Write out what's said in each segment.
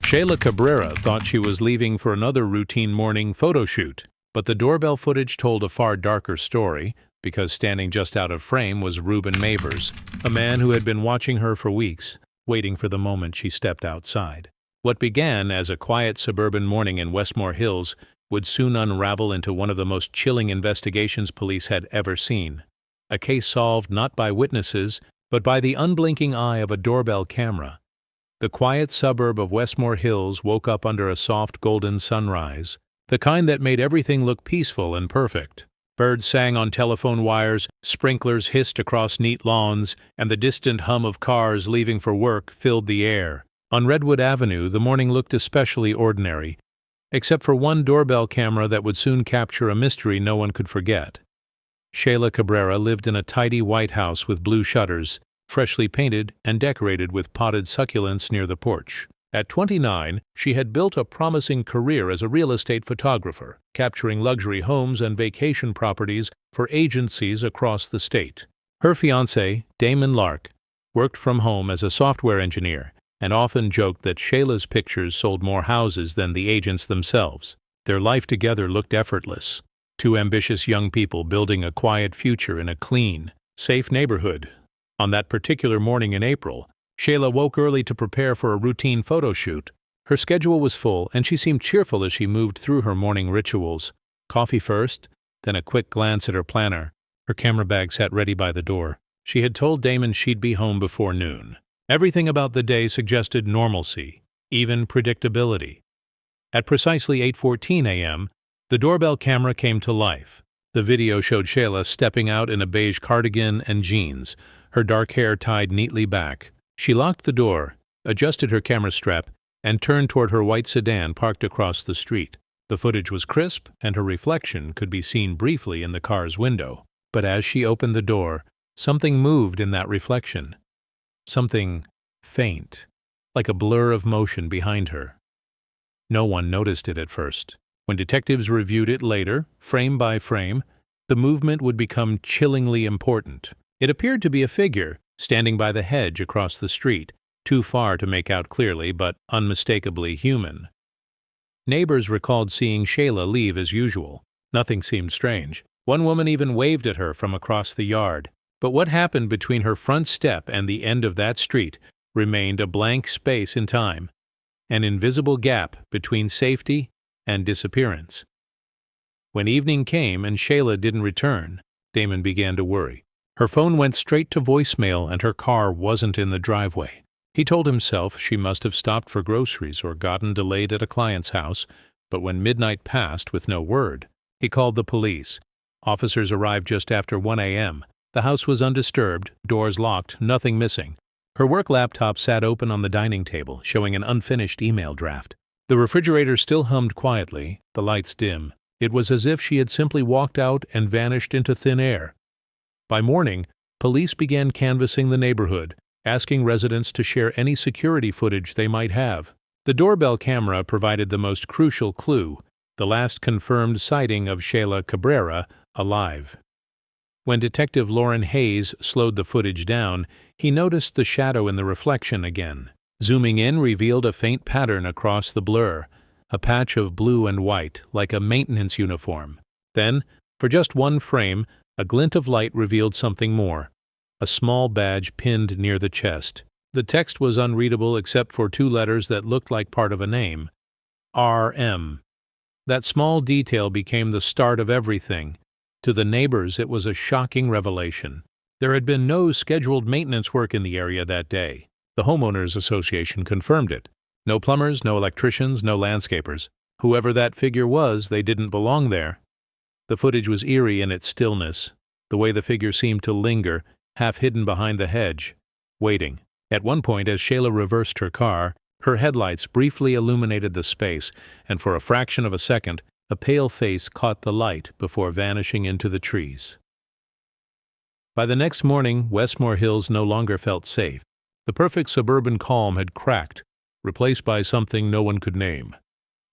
Shayla Cabrera thought she was leaving for another routine morning photo shoot, but the doorbell footage told a far darker story because standing just out of frame was Reuben Mavers, a man who had been watching her for weeks, waiting for the moment she stepped outside. What began as a quiet suburban morning in Westmore Hills would soon unravel into one of the most chilling investigations police had ever seen. A case solved not by witnesses, but by the unblinking eye of a doorbell camera. The quiet suburb of Westmore Hills woke up under a soft golden sunrise, the kind that made everything look peaceful and perfect. Birds sang on telephone wires, sprinklers hissed across neat lawns, and the distant hum of cars leaving for work filled the air. On Redwood Avenue, the morning looked especially ordinary, except for one doorbell camera that would soon capture a mystery no one could forget. Shayla Cabrera lived in a tidy white house with blue shutters, freshly painted and decorated with potted succulents near the porch. At 29, she had built a promising career as a real estate photographer, capturing luxury homes and vacation properties for agencies across the state. Her fiancé, Damon Lark, worked from home as a software engineer and often joked that Shayla's pictures sold more houses than the agents themselves. Their life together looked effortless. Two ambitious young people building a quiet future in a clean, safe neighborhood. On that particular morning in April, Shayla woke early to prepare for a routine photo shoot. Her schedule was full, and she seemed cheerful as she moved through her morning rituals. Coffee first, then a quick glance at her planner. Her camera bag sat ready by the door. She had told Damon she'd be home before noon. Everything about the day suggested normalcy, even predictability. At precisely 8:14 a.m., the doorbell camera came to life. The video showed Shayla stepping out in a beige cardigan and jeans, her dark hair tied neatly back. She locked the door, adjusted her camera strap, and turned toward her white sedan parked across the street. The footage was crisp, and her reflection could be seen briefly in the car's window. But as she opened the door, something moved in that reflection. Something faint, like a blur of motion behind her. No one noticed it at first. When detectives reviewed it later, frame by frame, the movement would become chillingly important. It appeared to be a figure, standing by the hedge across the street, too far to make out clearly, but unmistakably human. Neighbors recalled seeing Shayla leave as usual. Nothing seemed strange. One woman even waved at her from across the yard. But what happened between her front step and the end of that street remained a blank space in time, an invisible gap between safety and disappearance. When evening came and Shayla didn't return, Damon began to worry. Her phone went straight to voicemail and her car wasn't in the driveway. He told himself she must have stopped for groceries or gotten delayed at a client's house, but when midnight passed with no word, he called the police. Officers arrived just after 1 a.m. The house was undisturbed, doors locked, nothing missing. Her work laptop sat open on the dining table, showing an unfinished email draft. The refrigerator still hummed quietly, the lights dim. It was as if she had simply walked out and vanished into thin air. By morning, police began canvassing the neighborhood, asking residents to share any security footage they might have. The doorbell camera provided the most crucial clue, the last confirmed sighting of Shayla Cabrera alive. When Detective Lauren Hayes slowed the footage down, he noticed the shadow in the reflection again. Zooming in revealed a faint pattern across the blur, a patch of blue and white, like a maintenance uniform. Then, for just one frame, a glint of light revealed something more, a small badge pinned near the chest. The text was unreadable except for two letters that looked like part of a name. R.M. That small detail became the start of everything. To the neighbors, it was a shocking revelation. There had been no scheduled maintenance work in the area that day. The Homeowners Association confirmed it. No plumbers, no electricians, no landscapers. Whoever that figure was, they didn't belong there. The footage was eerie in its stillness, the way the figure seemed to linger, half hidden behind the hedge, waiting. At one point, as Shayla reversed her car, her headlights briefly illuminated the space, and for a fraction of a second, a pale face caught the light before vanishing into the trees. By the next morning, Westmore Hills no longer felt safe. The perfect suburban calm had cracked, replaced by something no one could name.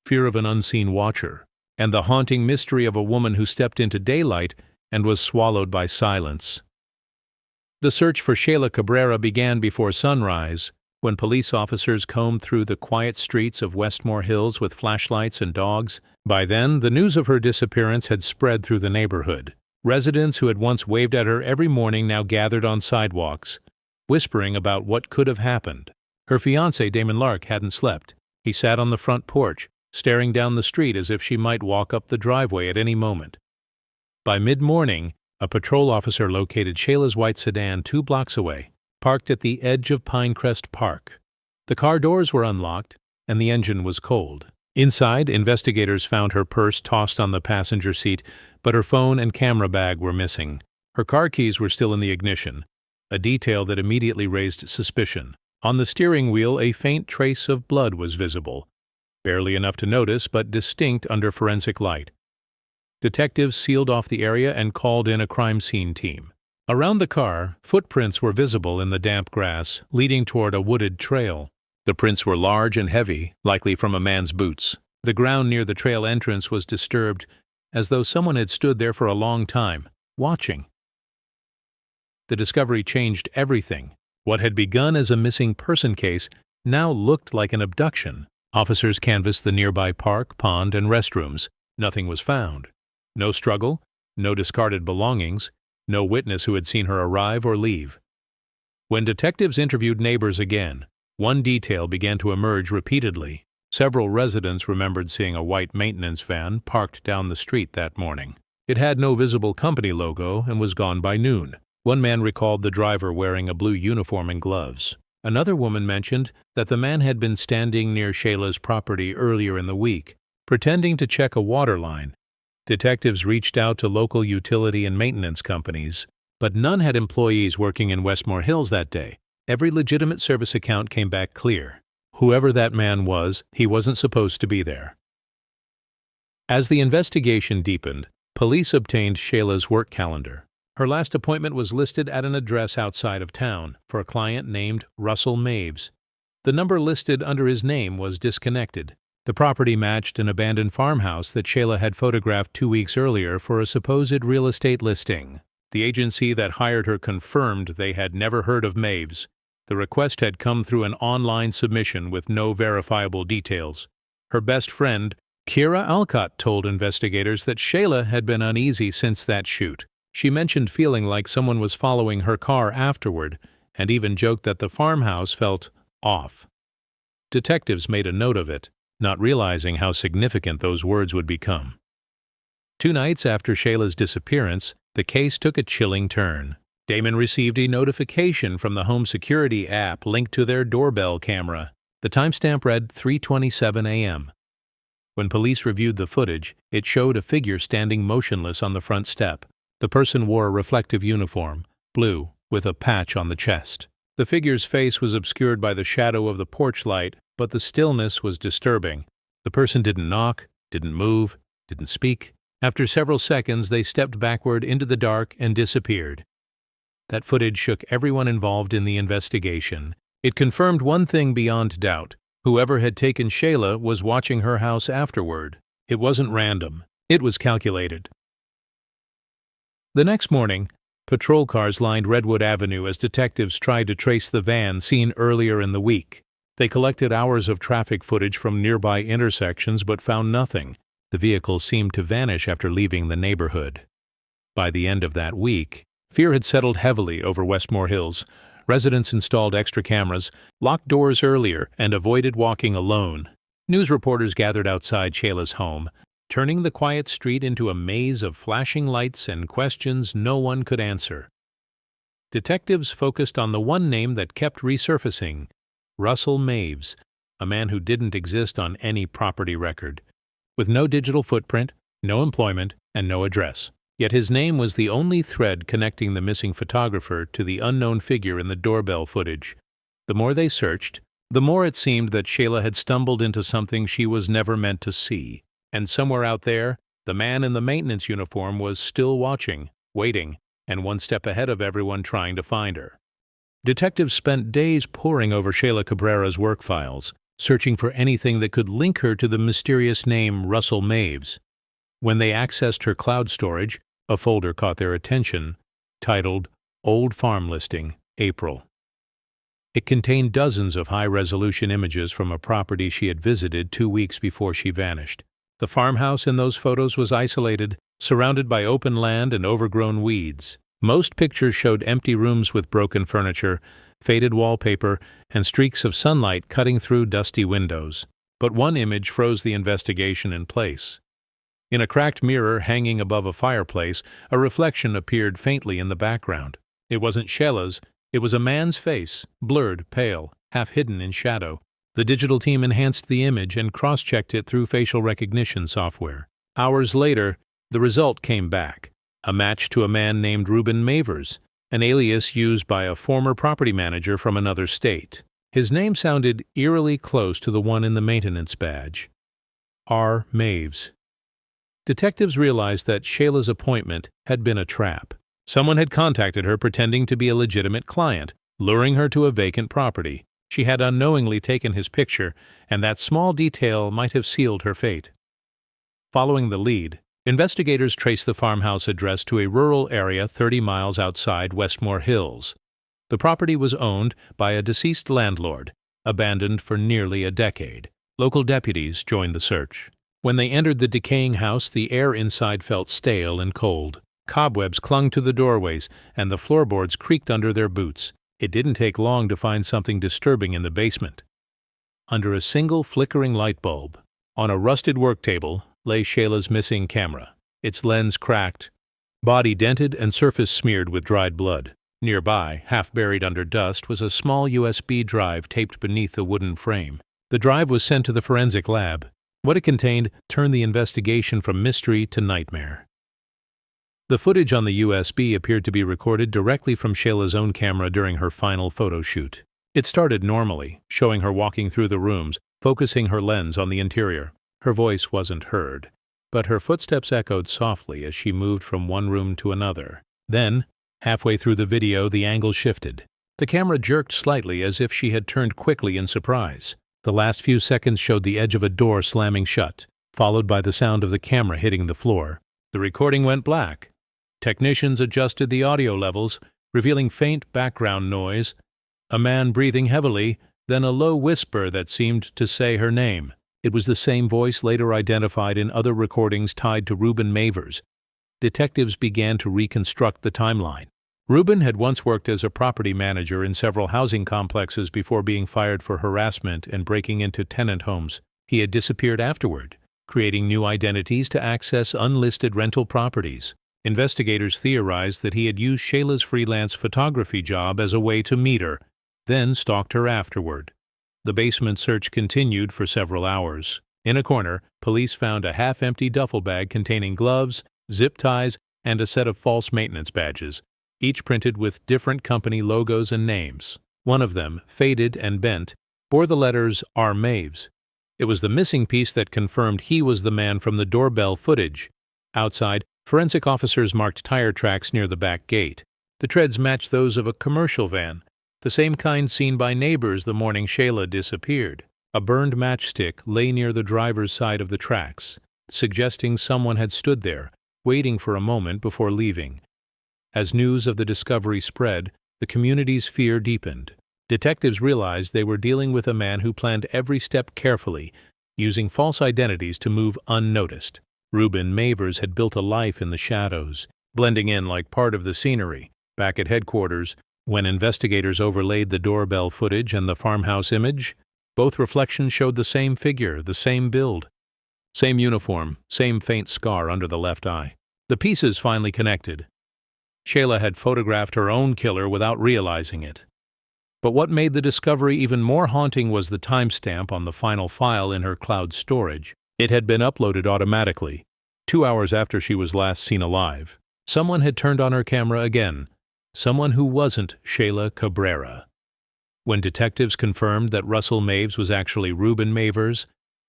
Fear of an unseen watcher, and the haunting mystery of a woman who stepped into daylight and was swallowed by silence. The search for Shayla Cabrera began before sunrise, When police officers combed through the quiet streets of Westmore Hills with flashlights and dogs, by then the news of her disappearance had spread through the neighborhood. Residents who had once waved at her every morning now gathered on sidewalks, whispering about what could have happened. Her fiancé, Damon Lark, hadn't slept. He sat on the front porch, staring down the street as if she might walk up the driveway at any moment. By mid-morning, a patrol officer located Shayla's white sedan 2 blocks away, parked at the edge of Pinecrest Park. The car doors were unlocked, and the engine was cold. Inside, investigators found her purse tossed on the passenger seat, but her phone and camera bag were missing. Her car keys were still in the ignition, a detail that immediately raised suspicion. On the steering wheel, a faint trace of blood was visible, barely enough to notice, but distinct under forensic light. Detectives sealed off the area and called in a crime scene team. Around the car, footprints were visible in the damp grass, leading toward a wooded trail. The prints were large and heavy, likely from a man's boots. The ground near the trail entrance was disturbed, as though someone had stood there for a long time, watching. The discovery changed everything. What had begun as a missing person case now looked like an abduction. Officers canvassed the nearby park, pond, and restrooms. Nothing was found. No struggle, no discarded belongings, no witness who had seen her arrive or leave. When detectives interviewed neighbors again, one detail began to emerge repeatedly. Several residents remembered seeing a white maintenance van parked down the street that morning. It had no visible company logo and was gone by noon. One man recalled the driver wearing a blue uniform and gloves. Another woman mentioned that the man had been standing near Shayla's property earlier in the week, pretending to check a water line. Detectives reached out to local utility and maintenance companies, but none had employees working in Westmore Hills that day. Every legitimate service account came back clear. Whoever that man was, he wasn't supposed to be there. As the investigation deepened, police obtained Shayla's work calendar. Her last appointment was listed at an address outside of town for a client named Russell Maves. The number listed under his name was disconnected. The property matched an abandoned farmhouse that Shayla had photographed 2 weeks earlier for a supposed real estate listing. The agency that hired her confirmed they had never heard of Maves. The request had come through an online submission with no verifiable details. Her best friend, Kira Alcott, told investigators that Shayla had been uneasy since that shoot. She mentioned feeling like someone was following her car afterward, and even joked that the farmhouse felt off. Detectives made a note of it, not realizing how significant those words would become. 2 nights after Shayla's disappearance, the case took a chilling turn. Damon received a notification from the home security app linked to their doorbell camera. The timestamp read 3:27 a.m. When police reviewed the footage, it showed a figure standing motionless on the front step. The person wore a reflective uniform, blue, with a patch on the chest. The figure's face was obscured by the shadow of the porch light, but the stillness was disturbing. The person didn't knock, didn't move, didn't speak. After several seconds, they stepped backward into the dark and disappeared. That footage shook everyone involved in the investigation. It confirmed one thing beyond doubt. Whoever had taken Shayla was watching her house afterward. It wasn't random. It was calculated. The next morning, patrol cars lined Redwood Avenue as detectives tried to trace the van seen earlier in the week. They collected hours of traffic footage from nearby intersections but found nothing. The vehicle seemed to vanish after leaving the neighborhood. By the end of that week, fear had settled heavily over Westmore Hills. Residents installed extra cameras, locked doors earlier, and avoided walking alone. News reporters gathered outside Shayla's home, turning the quiet street into a maze of flashing lights and questions no one could answer. Detectives focused on the one name that kept resurfacing: Russell Maves, a man who didn't exist on any property record, with no digital footprint, no employment, and no address. Yet his name was the only thread connecting the missing photographer to the unknown figure in the doorbell footage. The more they searched, the more it seemed that Shayla had stumbled into something she was never meant to see. And somewhere out there, the man in the maintenance uniform was still watching, waiting, and one step ahead of everyone trying to find her. Detectives spent days poring over Shayla Cabrera's work files, searching for anything that could link her to the mysterious name Russell Maves. When they accessed her cloud storage, a folder caught their attention, titled Old Farm Listing, April. It contained dozens of high-resolution images from a property she had visited 2 weeks before she vanished. The farmhouse in those photos was isolated, surrounded by open land and overgrown weeds. Most pictures showed empty rooms with broken furniture, faded wallpaper, and streaks of sunlight cutting through dusty windows. But one image froze the investigation in place. In a cracked mirror hanging above a fireplace, a reflection appeared faintly in the background. It wasn't Sheila's, it was a man's face, blurred, pale, half hidden in shadow. The digital team enhanced the image and cross-checked it through facial recognition software. Hours later, the result came back. A match to a man named Ruben Mavers, an alias used by a former property manager from another state. His name sounded eerily close to the one in the maintenance badge. R. Maves. Detectives realized that Sheila's appointment had been a trap. Someone had contacted her pretending to be a legitimate client, luring her to a vacant property. She had unknowingly taken his picture, and that small detail might have sealed her fate. Following the lead, investigators traced the farmhouse address to a rural area 30 miles outside Westmore Hills. The property was owned by a deceased landlord, abandoned for nearly a decade. Local deputies joined the search. When they entered the decaying house, the air inside felt stale and cold. Cobwebs clung to the doorways, and the floorboards creaked under their boots. It didn't take long to find something disturbing in the basement. Under a single flickering light bulb, on a rusted work table, lay Sheila's missing camera, its lens cracked, body dented and surface smeared with dried blood. Nearby, half buried under dust, was a small USB drive taped beneath the wooden frame. The drive was sent to the forensic lab. What it contained turned the investigation from mystery to nightmare. The footage on the USB appeared to be recorded directly from Sheila's own camera during her final photo shoot. It started normally, showing her walking through the rooms, focusing her lens on the interior. Her voice wasn't heard, but her footsteps echoed softly as she moved from one room to another. Then, halfway through the video, the angle shifted. The camera jerked slightly as if she had turned quickly in surprise. The last few seconds showed the edge of a door slamming shut, followed by the sound of the camera hitting the floor. The recording went black. Technicians adjusted the audio levels, revealing faint background noise, a man breathing heavily, then a low whisper that seemed to say her name. It was the same voice later identified in other recordings tied to Ruben Mavers. Detectives began to reconstruct the timeline. Ruben had once worked as a property manager in several housing complexes before being fired for harassment and breaking into tenant homes. He had disappeared afterward, creating new identities to access unlisted rental properties. Investigators theorized that he had used Sheila's freelance photography job as a way to meet her, then stalked her afterward. The basement search continued for several hours. In a corner, police found a half-empty duffel bag containing gloves, zip ties, and a set of false maintenance badges, each printed with different company logos and names. One of them, faded and bent, bore the letters R. Maves. It was the missing piece that confirmed he was the man from the doorbell footage. Outside, forensic officers marked tire tracks near the back gate. The treads matched those of a commercial van, the same kind seen by neighbors the morning Sheila disappeared. A burned matchstick lay near the driver's side of the tracks, suggesting someone had stood there, waiting for a moment before leaving. As news of the discovery spread, the community's fear deepened. Detectives realized they were dealing with a man who planned every step carefully, using false identities to move unnoticed. Ruben Mavers had built a life in the shadows, blending in like part of the scenery. Back at headquarters, when investigators overlaid the doorbell footage and the farmhouse image, both reflections showed the same figure, the same build, same uniform, same faint scar under the left eye. The pieces finally connected. Sheila had photographed her own killer without realizing it. But what made the discovery even more haunting was the timestamp on the final file in her cloud storage. It had been uploaded automatically, 2 hours after she was last seen alive. Someone had turned on her camera again, someone who wasn't Sheila Cabrera. When detectives confirmed that Russell Maves was actually Ruben Mavers,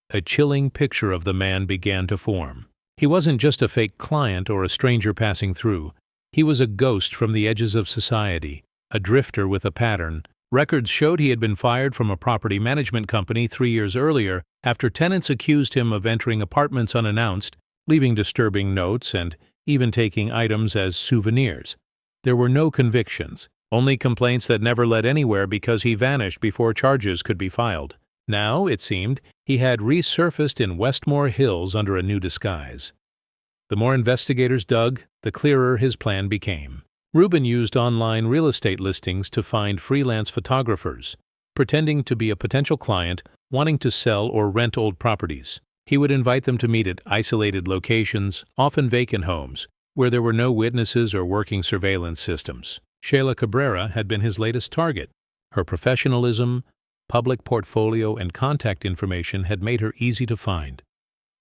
a chilling picture of the man began to form. He wasn't just a fake client or a stranger passing through. He was a ghost from the edges of society, a drifter with a pattern. Records showed he had been fired from a property management company 3 years earlier after tenants accused him of entering apartments unannounced, leaving disturbing notes, and even taking items as souvenirs. There were no convictions, Only complaints that never led anywhere because he vanished before charges could be filed. Now, it seemed, he had resurfaced in Westmore Hills under a new disguise. The more investigators dug, the clearer his plan became. Rubin used online real estate listings to find freelance photographers, pretending to be a potential client wanting to sell or rent old properties. He would invite them to meet at isolated locations, often vacant homes, where there were no witnesses or working surveillance systems. Sheila Cabrera had been his latest target. Her professionalism, public portfolio, and contact information had made her easy to find.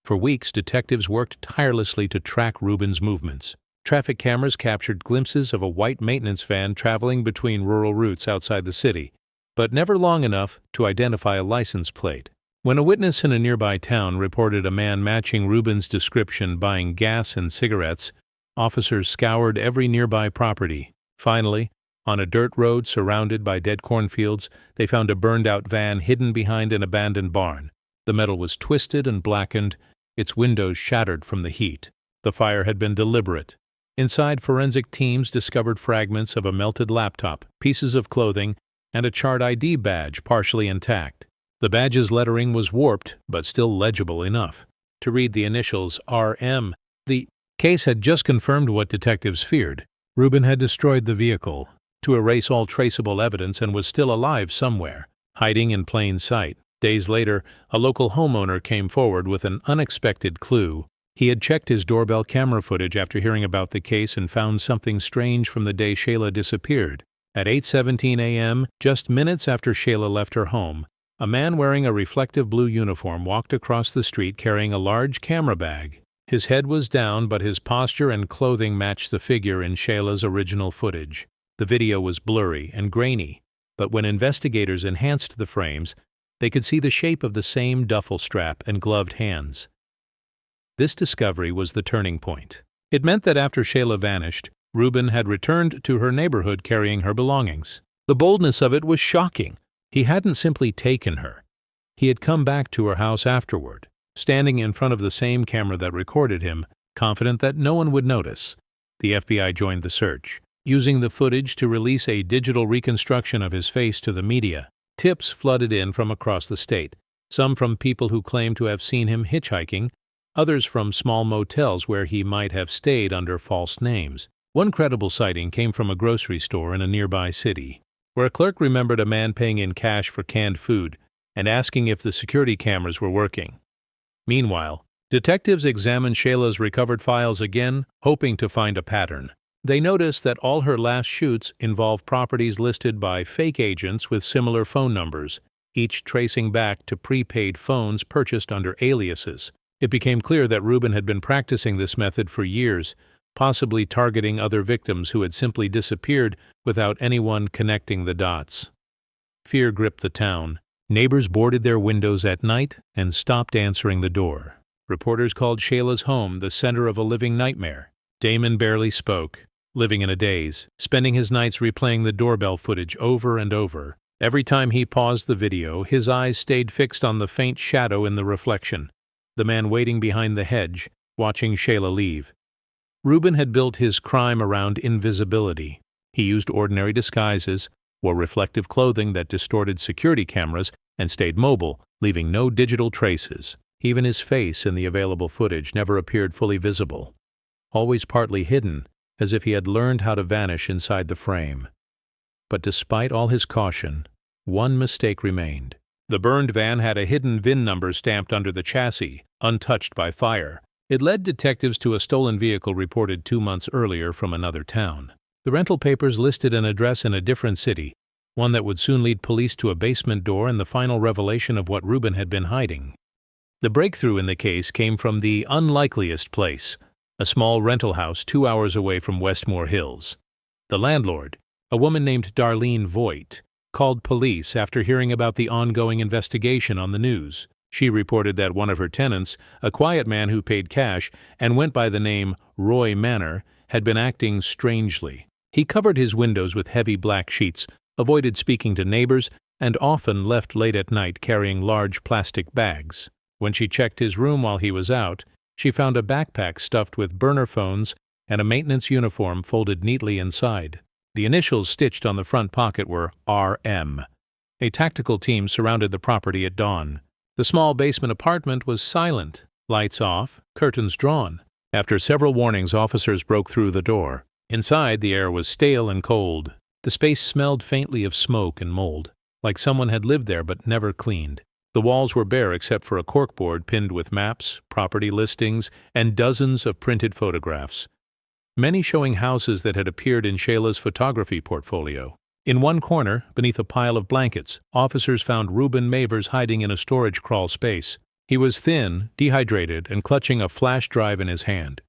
For weeks, detectives worked tirelessly to track Rubin's movements. Traffic cameras captured glimpses of a white maintenance van traveling between rural routes outside the city, but never long enough to identify a license plate. When a witness in a nearby town reported a man matching Rubin's description buying gas and cigarettes, officers scoured every nearby property. Finally, on a dirt road surrounded by dead cornfields, they found a burned-out van hidden behind an abandoned barn. The metal was twisted and blackened, its windows shattered from the heat. The fire had been deliberate. Inside, forensic teams discovered fragments of a melted laptop, pieces of clothing, and a charred ID badge partially intact. The badge's lettering was warped, but still legible enough to read the initials RM. The case had just confirmed what detectives feared. Rubin had destroyed the vehicle to erase all traceable evidence and was still alive somewhere, hiding in plain sight. Days later, a local homeowner came forward with an unexpected clue. He had checked his doorbell camera footage after hearing about the case and found something strange from the day Sheila disappeared. At 8:17 a.m., just minutes after Sheila left her home, a man wearing a reflective blue uniform walked across the street carrying a large camera bag. His head was down, but his posture and clothing matched the figure in Sheila's original footage. The video was blurry and grainy, but when investigators enhanced the frames, they could see the shape of the same duffel strap and gloved hands. This discovery was the turning point. It meant that after Sheila vanished, Rubin had returned to her neighborhood carrying her belongings. The boldness of it was shocking. He hadn't simply taken her. He had come back to her house afterward, standing in front of the same camera that recorded him, confident that no one would notice. The FBI joined the search, using the footage to release a digital reconstruction of his face to the media. Tips flooded in from across the state, some from people who claimed to have seen him hitchhiking, others from small motels where he might have stayed under false names. One credible sighting came from a grocery store in a nearby city, where a clerk remembered a man paying in cash for canned food and asking if the security cameras were working. Meanwhile, detectives examined Sheila's recovered files again, hoping to find a pattern. They noticed that all her last shoots involved properties listed by fake agents with similar phone numbers, each tracing back to prepaid phones purchased under aliases. It became clear that Rubin had been practicing this method for years, possibly targeting other victims who had simply disappeared without anyone connecting the dots. Fear gripped the town. Neighbors boarded their windows at night and stopped answering the door. Reporters called Sheila's home the center of a living nightmare. Damon barely spoke, living in a daze, spending his nights replaying the doorbell footage over and over. Every time he paused the video, his eyes stayed fixed on the faint shadow in the reflection, the man waiting behind the hedge, watching Sheila leave. Rubin had built his crime around invisibility. He used ordinary disguises, wore reflective clothing that distorted security cameras, and stayed mobile, leaving no digital traces. Even his face in the available footage never appeared fully visible, always partly hidden, as if he had learned how to vanish inside the frame. But despite all his caution, one mistake remained. The burned van had a hidden VIN number stamped under the chassis, untouched by fire. It led detectives to a stolen vehicle reported 2 months earlier from another town. The rental papers listed an address in a different city, one that would soon lead police to a basement door and the final revelation of what Rubin had been hiding. The breakthrough in the case came from the unlikeliest place, a small rental house 2 hours away from Westmore Hills. The landlord, a woman named Darlene Voigt, called police after hearing about the ongoing investigation on the news. She reported that one of her tenants, a quiet man who paid cash and went by the name Roy Manor, had been acting strangely. He covered his windows with heavy black sheets, avoided speaking to neighbors, and often left late at night carrying large plastic bags. When she checked his room while he was out, she found a backpack stuffed with burner phones and a maintenance uniform folded neatly inside. The initials stitched on the front pocket were RM. A tactical team surrounded the property at dawn. The small basement apartment was silent, lights off, curtains drawn. After several warnings, officers broke through the door. Inside, the air was stale and cold. The space smelled faintly of smoke and mold, like someone had lived there but never cleaned. The walls were bare except for a corkboard pinned with maps, property listings, and dozens of printed photographs, many showing houses that had appeared in Shayla's photography portfolio. In one corner, beneath a pile of blankets, officers found Ruben Mavers hiding in a storage crawl space. He was thin, dehydrated, and clutching a flash drive in his hand.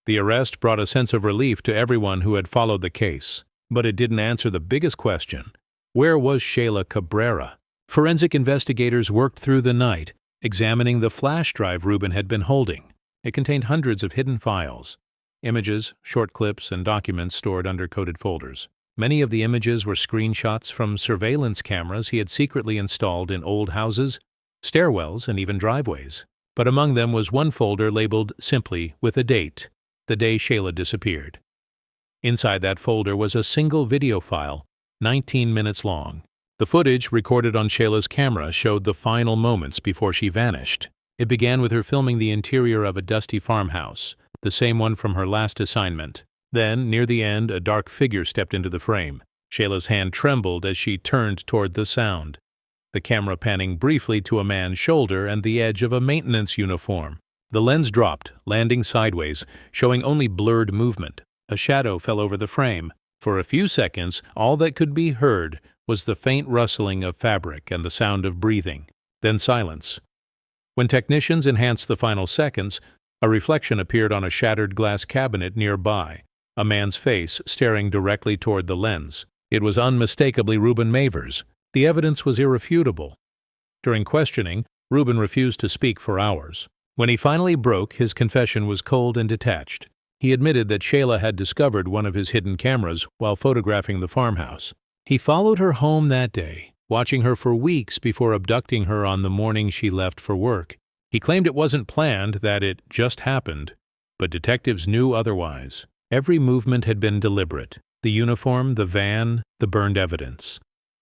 The arrest brought a sense of relief to everyone who had followed the case, but it didn't answer the biggest question. Where was Shayla Cabrera? Forensic investigators worked through the night, examining the flash drive Ruben had been holding. It contained hundreds of hidden files, images, short clips, and documents stored under coded folders. Many of the images were screenshots from surveillance cameras he had secretly installed in old houses, stairwells, and even driveways. But among them was one folder labeled simply with a date, the day Shayla disappeared. Inside that folder was a single video file, 19 minutes long. The footage recorded on Shayla's camera showed the final moments before she vanished. It began with her filming the interior of a dusty farmhouse, the same one from her last assignment. Then, near the end, a dark figure stepped into the frame. Shayla's hand trembled as she turned toward the sound, the camera panning briefly to a man's shoulder and the edge of a maintenance uniform. The lens dropped, landing sideways, showing only blurred movement. A shadow fell over the frame. For a few seconds, all that could be heard was the faint rustling of fabric and the sound of breathing. Then silence. When technicians enhanced the final seconds, a reflection appeared on a shattered glass cabinet nearby, a man's face staring directly toward the lens. It was unmistakably Ruben Mavers. The evidence was irrefutable. During questioning, Ruben refused to speak for hours. When he finally broke, his confession was cold and detached. He admitted that Shayla had discovered one of his hidden cameras while photographing the farmhouse. He followed her home that day, watching her for weeks before abducting her on the morning she left for work. He claimed it wasn't planned, that it just happened, but detectives knew otherwise. Every movement had been deliberate. The uniform, the van, the burned evidence.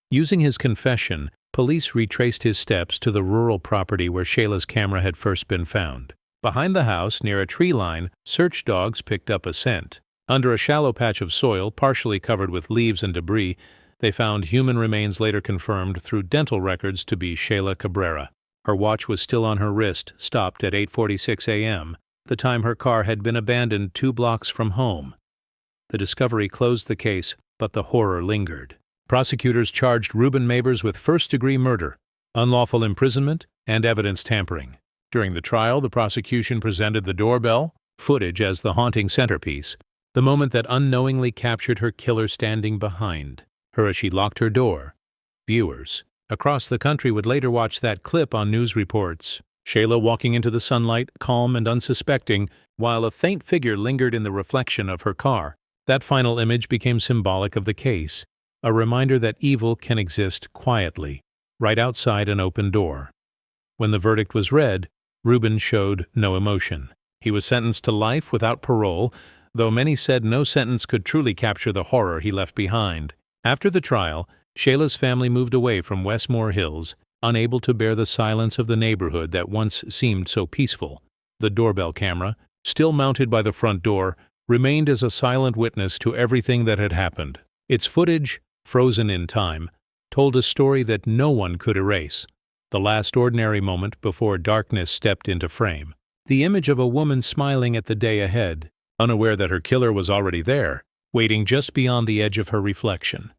Using his confession, police retraced his steps to the rural property where Shayla's camera had first been found. Behind the house, near a tree line, search dogs picked up a scent. Under a shallow patch of soil, partially covered with leaves and debris, they found human remains later confirmed through dental records to be Shayla Cabrera. Her watch was still on her wrist, stopped at 8:46 a.m., the time her car had been abandoned 2 blocks from home. The discovery closed the case, but the horror lingered. Prosecutors charged Ruben Mavers with first-degree murder, unlawful imprisonment, and evidence tampering. During the trial, the prosecution presented the doorbell footage as the haunting centerpiece, the moment that unknowingly captured her killer standing behind her as she locked her door. Viewers across the country would later watch that clip on news reports. Shayla walking into the sunlight, calm and unsuspecting, while a faint figure lingered in the reflection of her car. That final image became symbolic of the case, a reminder that evil can exist quietly, right outside an open door. When the verdict was read, Ruben showed no emotion. He was sentenced to life without parole, though many said no sentence could truly capture the horror he left behind. After the trial, Shayla's family moved away from Westmore Hills, unable to bear the silence of the neighborhood that once seemed so peaceful. The doorbell camera, still mounted by the front door, remained as a silent witness to everything that had happened. Its footage, frozen in time, told a story that no one could erase. The last ordinary moment before darkness stepped into frame. The image of a woman smiling at the day ahead, unaware that her killer was already there, waiting just beyond the edge of her reflection.